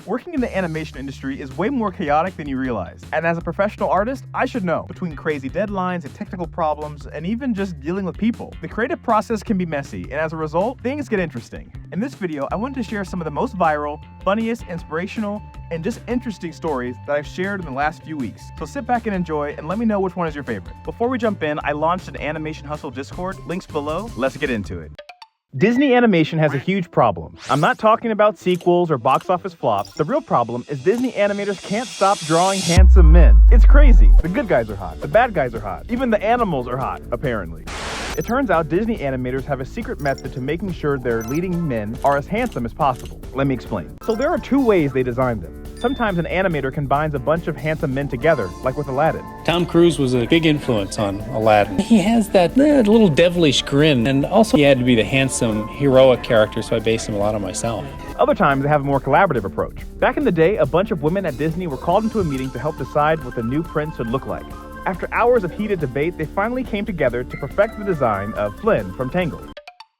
Working in the animation industry is way more chaotic than you realize. And as a professional artist, I should know. Between crazy deadlines and technical problems, and even just dealing with people, the creative process can be messy, and as a result, things get interesting. In this video, I wanted to share some of the most viral, funniest, inspirational, and just interesting stories that I've shared in the last few weeks. So sit back and enjoy, and let me know which one is your favorite. Before we jump in, I launched an Animation Hustle Discord, links below. Let's get into it. Disney animation has a huge problem. I'm not talking about sequels or box office flops. The real problem is Disney animators can't stop drawing handsome men. It's crazy. The good guys are hot. The bad guys are hot. Even the animals are hot, apparently. It turns out Disney animators have a secret method to making sure their leading men are as handsome as possible. Let me explain. So there are two ways they designed them. Sometimes an animator combines a bunch of handsome men together, like with Aladdin. Tom Cruise was a big influence on Aladdin. He has that little devilish grin, and also he had to be the handsome, heroic character, so I based him a lot on myself. Other times they have a more collaborative approach. Back in the day, a bunch of women at Disney were called into a meeting to help decide what the new prince should look like. After hours of heated debate, they finally came together to perfect the design of Flynn from Tangled.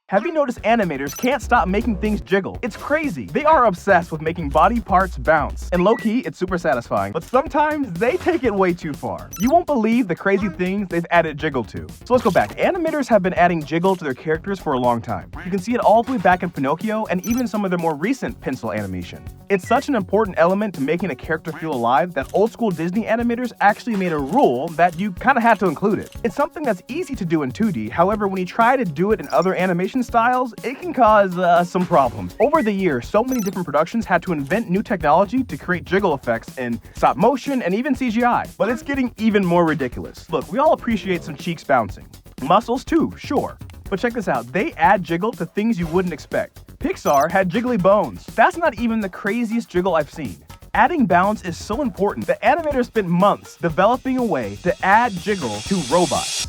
Have you noticed animators can't stop making things jiggle? It's crazy. They are obsessed with making body parts bounce. And low-key, it's super satisfying, but sometimes they take it way too far. You won't believe the crazy things they've added jiggle to. So let's go back. Animators have been adding jiggle to their characters for a long time. You can see it all the way back in Pinocchio and even some of their more recent pencil animation. It's such an important element to making a character feel alive that old-school Disney animators actually made a rule that you kind of had to include it. It's something that's easy to do in 2D, however, when you try to do it in other animation styles, it can cause some problems. Over the years, so many different productions had to invent new technology to create jiggle effects in stop motion and even CGI. But it's getting even more ridiculous. Look, we all appreciate some cheeks bouncing. Muscles too, sure. But check this out, they add jiggle to things you wouldn't expect. Pixar had jiggly bones. That's not even the craziest jiggle I've seen. Adding bounce is so important that animators spent months developing a way to add jiggle to robots.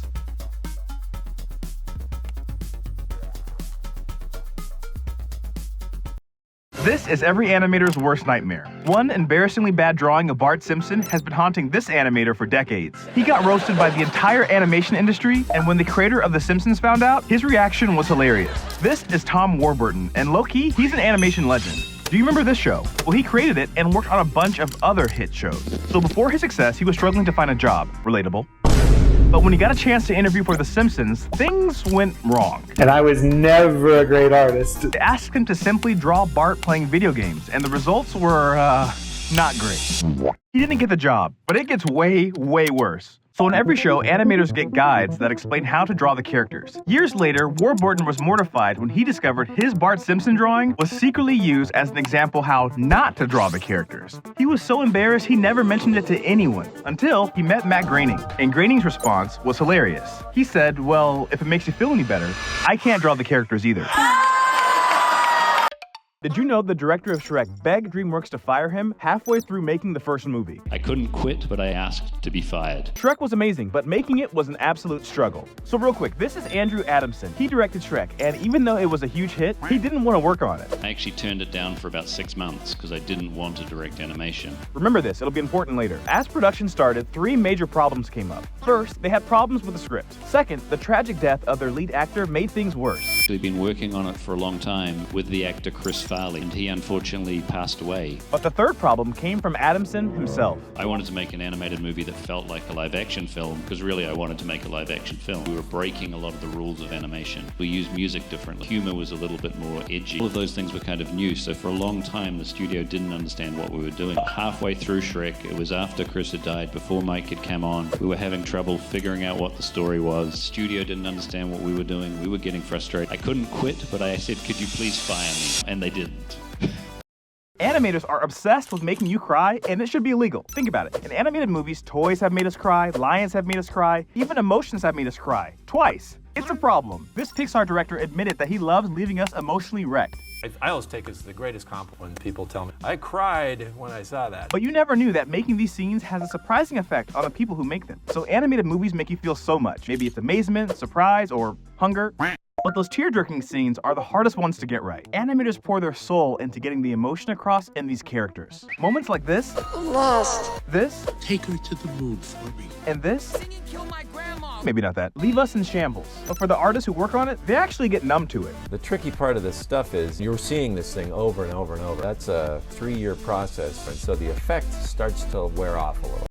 This is every animator's worst nightmare. One embarrassingly bad drawing of Bart Simpson has been haunting this animator for decades. He got roasted by the entire animation industry, and when the creator of The Simpsons found out, his reaction was hilarious. This is Tom Warburton, and low-key, he's an animation legend. Do you remember this show? Well, he created it and worked on a bunch of other hit shows. So before his success, he was struggling to find a job. Relatable. But when he got a chance to interview for The Simpsons, things went wrong. And I was never a great artist. They asked him to simply draw Bart playing video games, and the results were, not great. He didn't get the job, but it gets way, way worse. So in every show, animators get guides that explain how to draw the characters. Years later, Warburton was mortified when he discovered his Bart Simpson drawing was secretly used as an example how not to draw the characters. He was so embarrassed he never mentioned it to anyone, until he met Matt Groening. And Groening's response was hilarious. He said, well, if it makes you feel any better, I can't draw the characters either. Did you know the director of Shrek begged DreamWorks to fire him halfway through making the first movie? I couldn't quit, but I asked to be fired. Shrek was amazing, but making it was an absolute struggle. So real quick, this is Andrew Adamson. He directed Shrek, and even though it was a huge hit, he didn't want to work on it. I actually turned it down for about 6 months because I didn't want to direct animation. Remember this, it'll be important later. As production started, 3 major problems came up. First, they had problems with the script. Second, the tragic death of their lead actor made things worse. We've been working on it for a long time with the actor Chris Farley, and he unfortunately passed away. But the third problem came from Adamson himself. I wanted to make an animated movie that felt like a live-action film, because really I wanted to make a live-action film. We were breaking a lot of the rules of animation. We used music differently. Humor was a little bit more edgy. All of those things were kind of new, so for a long time the studio didn't understand what we were doing. Halfway through Shrek, it was after Chris had died, before Mike had come on, we were having trouble figuring out what the story was. The studio didn't understand what we were doing. We were getting frustrated. I couldn't quit, but I said, could you please fire me? And they didn't. Animators are obsessed with making you cry, and it should be illegal. Think about it. In animated movies, toys have made us cry, lions have made us cry, even emotions have made us cry. Twice. It's a problem. This Pixar director admitted that he loves leaving us emotionally wrecked. I always take it as the greatest compliment when people tell me, I cried when I saw that. But you never knew that making these scenes has a surprising effect on the people who make them. So animated movies make you feel so much. Maybe it's amazement, surprise, or hunger. But those tear-jerking scenes are the hardest ones to get right. Animators pour their soul into getting the emotion across in these characters. Moments like this, I'm lost. this, Take her to the moon for me. and this, Singing Kill My Grandma. maybe not that, leave us in shambles. But for the artists who work on it, they actually get numb to it. The tricky part of this stuff is you're seeing this thing over and over and over. That's a 3-year process, and so the effect starts to wear off a little.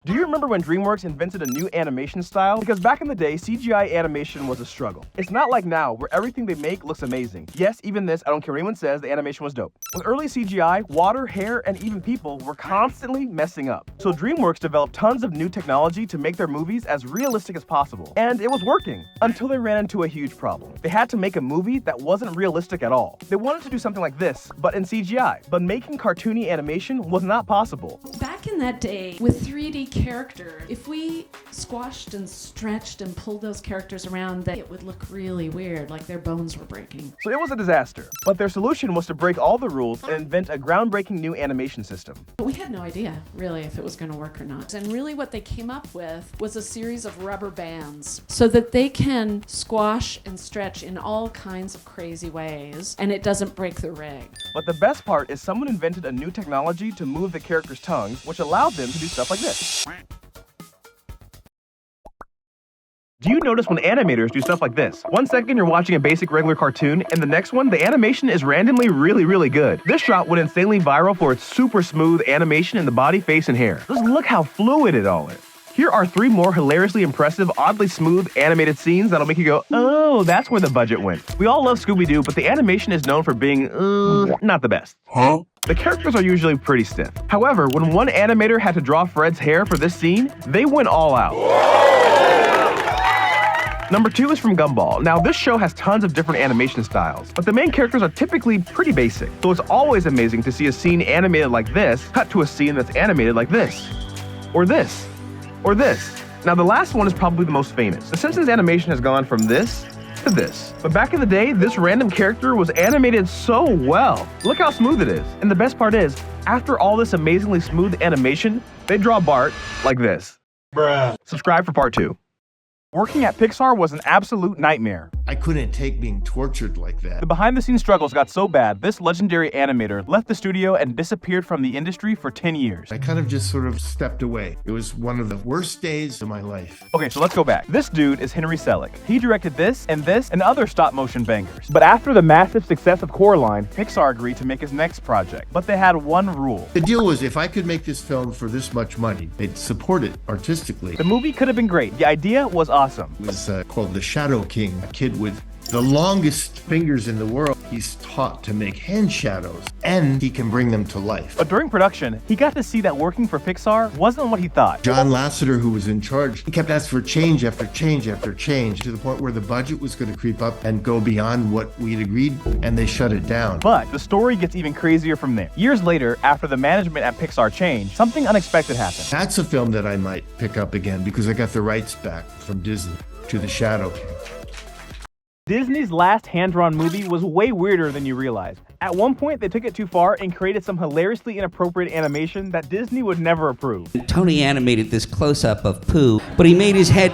Do you remember when DreamWorks invented a new animation style? Because back in the day, CGI animation was a struggle. It's not like now, where everything they make looks amazing. Yes, even this, I don't care what anyone says, the animation was dope. With early CGI, water, hair, and even people were constantly messing up. So DreamWorks developed tons of new technology to make their movies as realistic as possible. And it was working, until they ran into a huge problem. They had to make a movie that wasn't realistic at all. They wanted to do something like this, but in CGI. But making cartoony animation was not possible. Back in that day, with 3D character, if we squashed and stretched and pulled those characters around, then it would look really weird, like their bones were breaking. So it was a disaster. But their solution was to break all the rules and invent a groundbreaking new animation system. But we had no idea, really, if it was going to work or not. And really what they came up with was a series of rubber bands so that they can squash and stretch in all kinds of crazy ways, and it doesn't break the rig. But the best part is someone invented a new technology to move the characters' tongues, which allowed them to do stuff like this. Do you notice when animators do stuff like this? 1 second you're watching a basic regular cartoon, and the next one, the animation is randomly really good. This shot went insanely viral for its super smooth animation in the body, face, and hair. Just look how fluid it all is. Here are 3 more hilariously impressive, oddly smooth animated scenes that'll make you go, oh, that's where the budget went. We all love Scooby-Doo, but the animation is known for being, not the best. Huh? The characters are usually pretty stiff. However, when one animator had to draw Fred's hair for this scene, they went all out. Number 2 is from Gumball. Now, this show has tons of different animation styles, but the main characters are typically pretty basic. So it's always amazing to see a scene animated like this, cut to a scene that's animated like this. Or this. Or this. Now, the last one is probably the most famous. The Simpsons animation has gone from this to this. But back in the day, this random character was animated so well. Look how smooth it is. And the best part is, after all this amazingly smooth animation, they draw Bart like this. Bruh. Subscribe for part 2. Working at Pixar was an absolute nightmare. I couldn't take being tortured like that. The behind-the-scenes struggles got so bad, this legendary animator left the studio and disappeared from the industry for 10 years. I kind of just sort of stepped away. It was one of the worst days of my life. Okay, so let's go back. This dude is Henry Selick. He directed this and other stop-motion bangers. But after the massive success of Coraline, Pixar agreed to make his next project. But they had one rule. The deal was if I could make this film for this much money, they'd support it artistically. The movie could have been great. The idea was awesome. It was called The Shadow King, a kid with the longest fingers in the world. He's taught to make hand shadows, and he can bring them to life. But during production, he got to see that working for Pixar wasn't what he thought. John Lasseter, who was in charge, he kept asking for change after change after change, to the point where the budget was going to creep up and go beyond what we'd agreed, and they shut it down. But the story gets even crazier from there. Years later, after the management at Pixar changed, something unexpected happened. That's a film that I might pick up again, because I got the rights back from Disney to The Shadow King. Disney's last hand-drawn movie was way weirder than you realize. At one point, they took it too far and created some hilariously inappropriate animation that Disney would never approve. Tony animated this close-up of Pooh, but he made his head,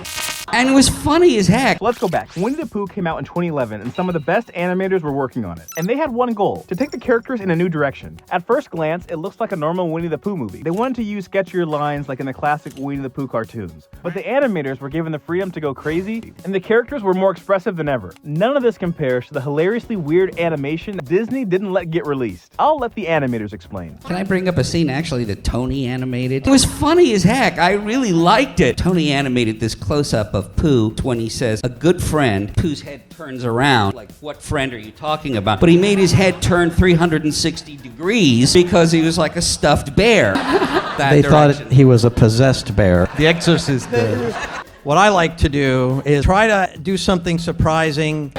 and it was funny as heck. Let's go back. Winnie the Pooh came out in 2011, and some of the best animators were working on it. And they had one goal, to take the characters in a new direction. At first glance, it looks like a normal Winnie the Pooh movie. They wanted to use sketchier lines like in the classic Winnie the Pooh cartoons. But the animators were given the freedom to go crazy, and the characters were more expressive than ever. None of this compares to the hilariously weird animation that Disney didn't let get released. I'll let the animators explain. Can I bring up a scene actually that Tony animated? It was funny as heck. I really liked it. Tony animated this close-up of Pooh when he says, a good friend. Pooh's head turns around. Like, what friend are you talking about? But he made his head turn 360 degrees because he was like a stuffed bear. They thought he was a possessed bear. The Exorcist did. What I like to do is try to do something surprising.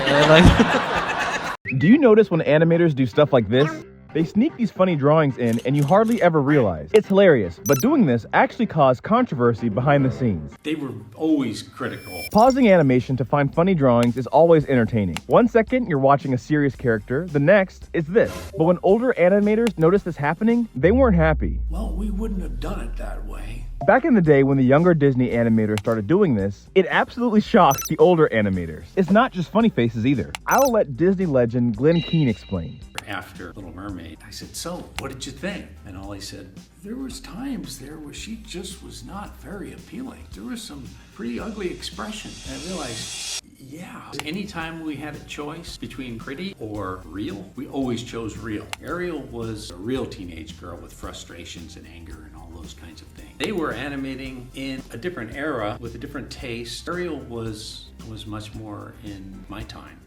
Do you notice when animators do stuff like this? They sneak these funny drawings in and you hardly ever realize. It's hilarious, but doing this actually caused controversy behind the scenes. They were always critical. Pausing animation to find funny drawings is always entertaining. 1 second, you're watching a serious character. The next is this. But when older animators noticed this happening, they weren't happy. Well, we wouldn't have done it that way. Back in the day when the younger Disney animators started doing this, it absolutely shocked the older animators. It's not just funny faces either. I'll let Disney legend Glenn Keane explain. after Little Mermaid. I said, so, what did you think? And Ollie said, there was times there where she just was not very appealing. There was some pretty ugly expression. And I realized, yeah, anytime we had a choice between pretty or real, we always chose real. Ariel was a real teenage girl with frustrations and anger and all those kinds of things. They were animating in a different era with a different taste. Ariel was much more in my time.